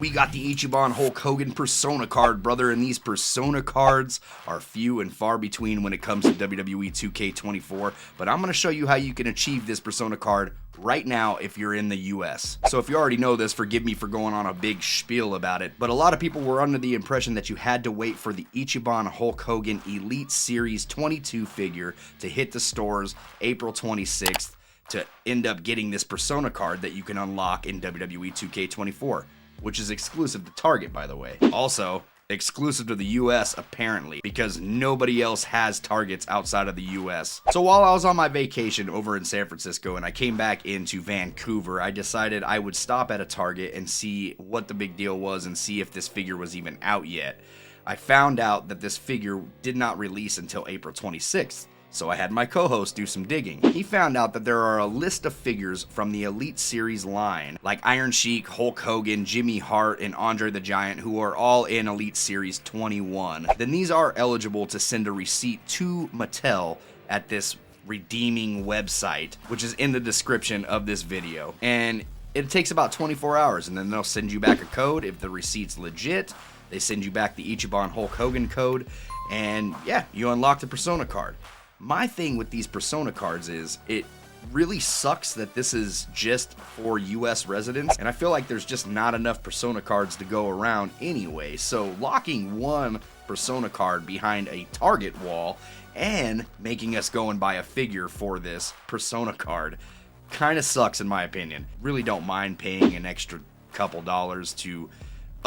We got the Ichiban Hulk Hogan Persona card, brother, and these Persona cards are few and far between when it comes to WWE 2K24, but I'm going to show you how you can achieve this Persona card right now if you're in the US. So if you already know this, forgive me for going on a big spiel about it, but a lot of people were under the impression that you had to wait for the Ichiban Hulk Hogan Elite Series 22 figure to hit the stores April 26th to end up getting this Persona card that you can unlock in WWE 2K24. Which is exclusive to Target, by the way. Also, exclusive to the US, apparently, because nobody else has Targets outside of the US. So while I was on my vacation over in San Francisco and I came back into Vancouver, I decided I would stop at a Target and see what the big deal was and see if this figure was even out yet. I found out that this figure did not release until April 26th. So I had my co-host do some digging. He found out that there are a list of figures from the Elite Series line, like Iron Sheik, Hulk Hogan, Jimmy Hart, and Andre the Giant, who are all in Elite Series 21. Then these are eligible to send a receipt to Mattel at this redeeming website, which is in the description of this video. And it takes about 24 hours, and then they'll send you back a code. If the receipt's legit, they send you back the Ichiban Hulk Hogan code, and yeah, you unlock the Persona card. My thing with these Persona cards is it really sucks that this is just for US residents, and I feel like there's just not enough Persona cards to go around anyway. So locking one Persona card behind a Target wall and making us go and buy a figure for this Persona card kind of sucks in my opinion. Really don't mind paying an extra couple dollars to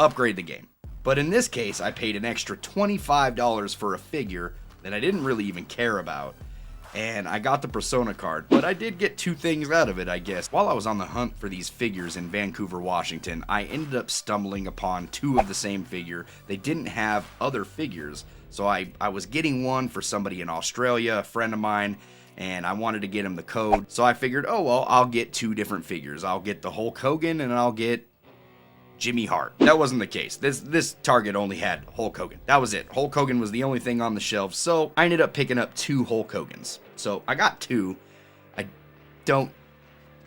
upgrade the game. But in this case, I paid an extra $25 for a figure that I didn't really even care about, and I got the Persona card, but I did get two things out of it, I guess. While I was on the hunt for these figures in Vancouver, Washington, I ended up stumbling upon two of the same figure. They didn't have other figures, so I was getting one for somebody in Australia, a friend of mine, and I wanted to get him the code, so I figured, oh well, I'll get two different figures. I'll get the Hulk Hogan, and I'll get Jimmy Hart. That wasn't the case. This Target only had Hulk Hogan. That was it. Hulk Hogan was the only thing on the shelf, so I ended up picking up two Hulk Hogans. So I got two. I don't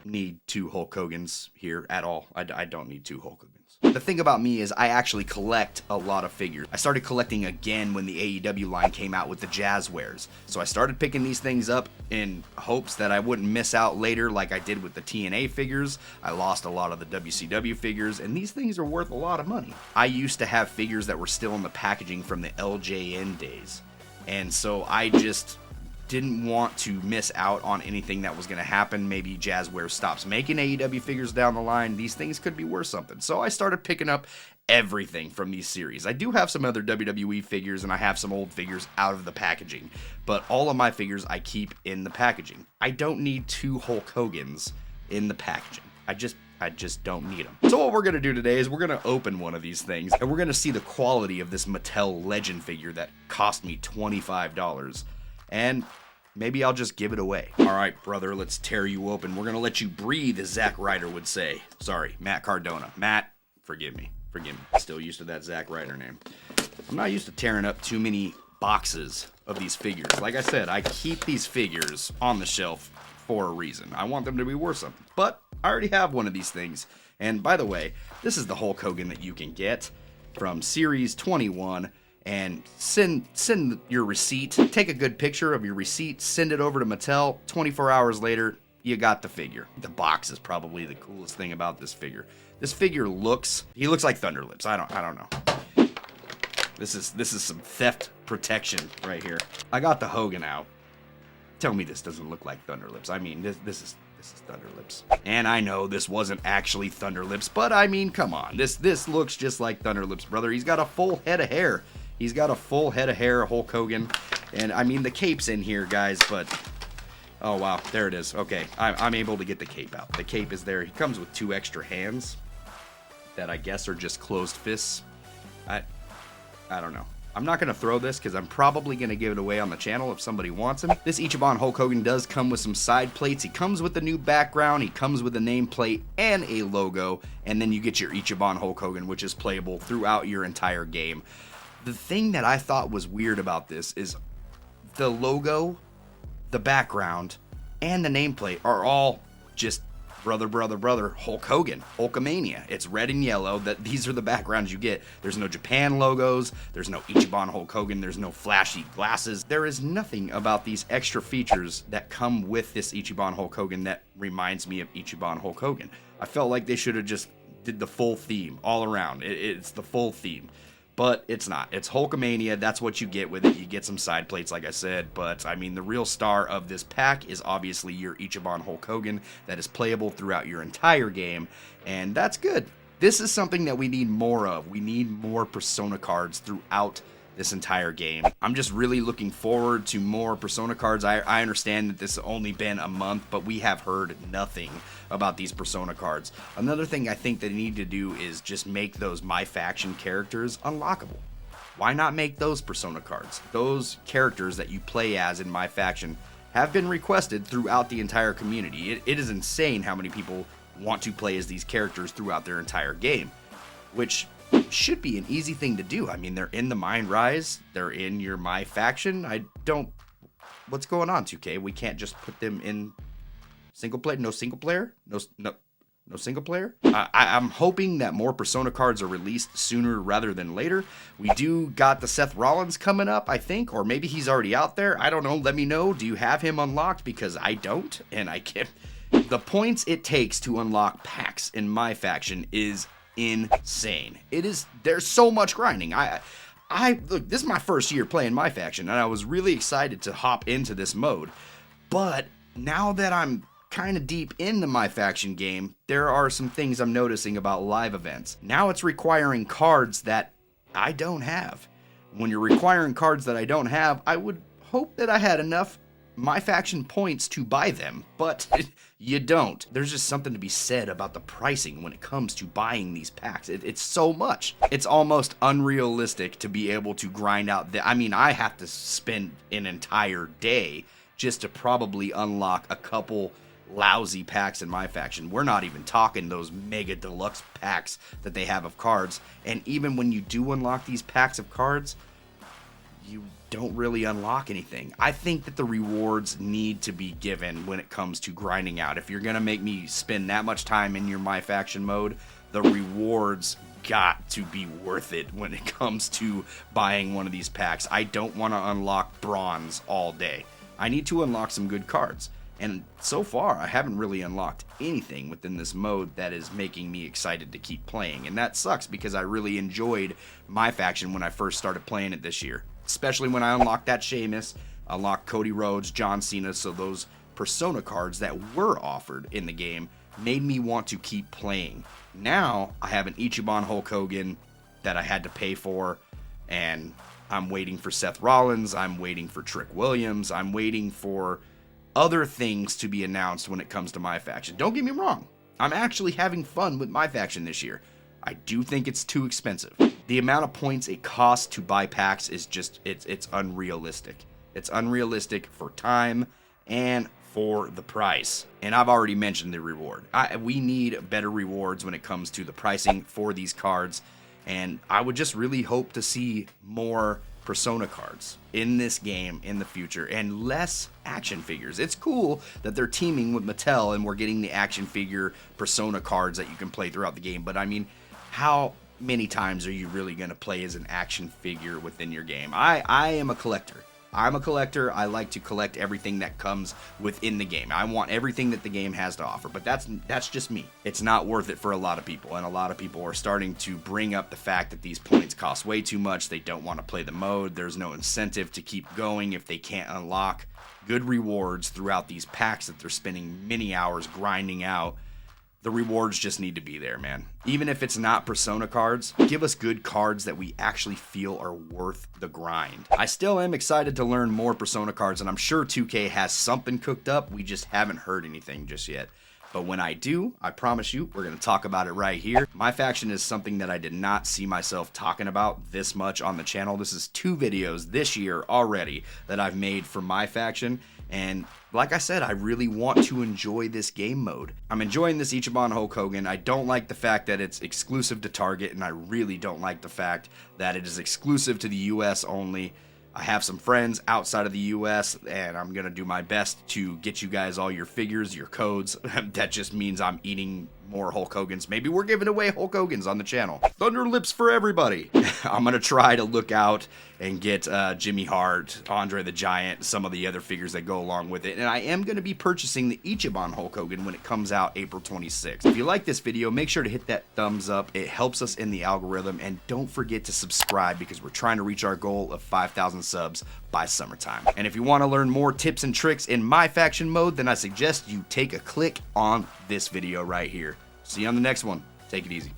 need two Hulk Hogans here at all. I don't need two Hulk Hogans. The thing about me is I actually collect a lot of figures. I started collecting again when the AEW line came out with the Jazzwares. So I started picking these things up in hopes that I wouldn't miss out later like I did with the TNA figures. I lost a lot of the WCW figures, and these things are worth a lot of money. I used to have figures that were still in the packaging from the LJN days, and so I just didn't want to miss out on anything that was going to happen. Maybe Jazzware stops making AEW figures down the line. These things could be worth something. So I started picking up everything from these series. I do have some other WWE figures, and I have some old figures out of the packaging, but all of my figures I keep in the packaging. I don't need two Hulk Hogans in the packaging. I just don't need them. So what we're going to do today is we're going to open one of these things, and we're going to see the quality of this Mattel Legend figure that cost me $25. And maybe I'll just give it away. Alright, brother, let's tear you open. We're gonna let you breathe, as Zack Ryder would say. Sorry, Matt Cardona. Matt, forgive me. Forgive me. Still used to that Zack Ryder name. I'm not used to tearing up too many boxes of these figures. Like I said, I keep these figures on the shelf for a reason. I want them to be worth something. But I already have one of these things. And by the way, this is the Hulk Hogan that you can get from Series 21. And send your receipt. Take a good picture of your receipt, send it over to Mattel. 24 hours later, you got the figure. The box is probably the coolest thing about this figure. This figure he looks like Thunderlips. I don't know. This is some theft protection right here. I got the Hogan out. Tell me this doesn't look like Thunderlips. I mean, this is Thunderlips. And I know this wasn't actually Thunderlips, but I mean, come on. This looks just like Thunderlips, brother. He's got a full head of hair. He's got a full head of hair, Hulk Hogan. And I mean, the cape's in here, guys, but oh wow, there it is. Okay, I'm able to get the cape out. The cape is there. He comes with two extra hands that I guess are just closed fists. I don't know. I'm not going to throw this because I'm probably going to give it away on the channel if somebody wants him. This Ichiban Hulk Hogan does come with some side plates. He comes with a new background. He comes with a nameplate and a logo. And then you get your Ichiban Hulk Hogan, which is playable throughout your entire game. The thing that I thought was weird about this is the logo, the background, and the nameplate are all just brother, Hulk Hogan, Hulkamania. It's red and yellow. These are the backgrounds you get. There's no Japan logos. There's no Ichiban Hulk Hogan. There's no flashy glasses. There is nothing about these extra features that come with this Ichiban Hulk Hogan that reminds me of Ichiban Hulk Hogan. I felt like they should have just did the full theme all around. It's the full theme. But it's not. It's Hulkamania. That's what you get with it. You get some side plates, like I said. But, I mean, the real star of this pack is obviously your Ichiban Hulk Hogan that is playable throughout your entire game. And that's good. This is something that we need more of. We need more Persona cards throughout this entire game. I'm just really looking forward to more Persona cards. I understand that this has only been a month, but we have heard nothing about these Persona cards. Another thing I think they need to do is just make those MyFaction characters unlockable. Why not make those Persona cards? Those characters that you play as in MyFaction have been requested throughout the entire community. It is insane how many people want to play as these characters throughout their entire game, which should be an easy thing to do. I mean, they're in the Mind Rise, they're in your MyFaction. What's going on, 2K? We can't just put them in single player? No single player? No single player? I'm hoping that more Persona cards are released sooner rather than later. We do got the Seth Rollins coming up, I think, or maybe he's already out there. I don't know. Let me know. Do you have him unlocked? Because I don't, and I can't. The points it takes to unlock packs in MyFaction is insane. There's so much grinding. Look, this is my first year playing MyFaction, and I was really excited to hop into this mode. But now that I'm kind of deep in the MyFaction game, there are some things I'm noticing about live events. Now it's requiring cards that I don't have. When you're requiring cards that I don't have, I would hope that I had enough MyFaction points to buy them, but you don't. There's just something to be said about the pricing when it comes to buying these packs. It's so much. It's almost unrealistic to be able to grind out I have to spend an entire day just to probably unlock a couple lousy packs in MyFaction. We're not even talking those mega deluxe packs that they have of cards. And even when you do unlock these packs of cards, you don't really unlock anything. I think that the rewards need to be given when it comes to grinding out. If you're going to make me spend that much time in your MyFaction mode, the rewards got to be worth it when it comes to buying one of these packs. I don't want to unlock bronze all day. I need to unlock some good cards. And so far, I haven't really unlocked anything within this mode that is making me excited to keep playing. And that sucks because I really enjoyed MyFaction when I first started playing it this year. Especially when I unlocked that Sheamus, unlocked Cody Rhodes, John Cena, so those Persona cards that were offered in the game made me want to keep playing. Now, I have an Ichiban Hulk Hogan that I had to pay for, and I'm waiting for Seth Rollins, I'm waiting for Trick Williams, I'm waiting for other things to be announced when it comes to MyFaction. Don't get me wrong, I'm actually having fun with MyFaction this year. I do think it's too expensive. The amount of points it costs to buy packs is just, it's unrealistic. It's unrealistic for time and for the price. And I've already mentioned the reward. We need better rewards when it comes to the pricing for these cards. And I would just really hope to see more Persona cards in this game in the future and less action figures. It's cool that they're teaming with Mattel and we're getting the action figure Persona cards that you can play throughout the game. But I mean, how many times are you really going to play as an action figure within your game? I am a collector. I'm a collector. I like to collect everything that comes within the game. I want everything that the game has to offer, but that's just me. It's not worth it for a lot of people, and a lot of people are starting to bring up the fact that these points cost way too much. They don't want to play the mode. There's no incentive to keep going if they can't unlock good rewards throughout these packs that they're spending many hours grinding out. The rewards just need to be there, man. Even if it's not Persona cards, give us good cards that we actually feel are worth the grind. I still am excited to learn more Persona cards, and I'm sure 2K has something cooked up. We just haven't heard anything just yet. But when I do, I promise you, we're going to talk about it right here. MyFaction is something that I did not see myself talking about this much on the channel. This is 2 videos this year already that I've made for MyFaction. And like I said, I really want to enjoy this game mode. I'm enjoying this Ichiban Hulk Hogan. I don't like the fact that it's exclusive to Target, and I really don't like the fact that it is exclusive to the US only. I have some friends outside of the US, and I'm gonna do my best to get you guys all your figures, your codes. That just means I'm eating more Hulk Hogan's. Maybe we're giving away Hulk Hogan's on the channel. Thunder Lips for everybody. I'm gonna try to look out and get Jimmy Hart, Andre the Giant, some of the other figures that go along with it. And I am gonna be purchasing the Ichiban Hulk Hogan when it comes out April 26th. If you like this video, make sure to hit that thumbs up. It helps us in the algorithm, and don't forget to subscribe because we're trying to reach our goal of 5,000 subs by summertime. And if you want to learn more tips and tricks in MyFaction mode, then I suggest you take a click on this video right here. See you on the next one. Take it easy.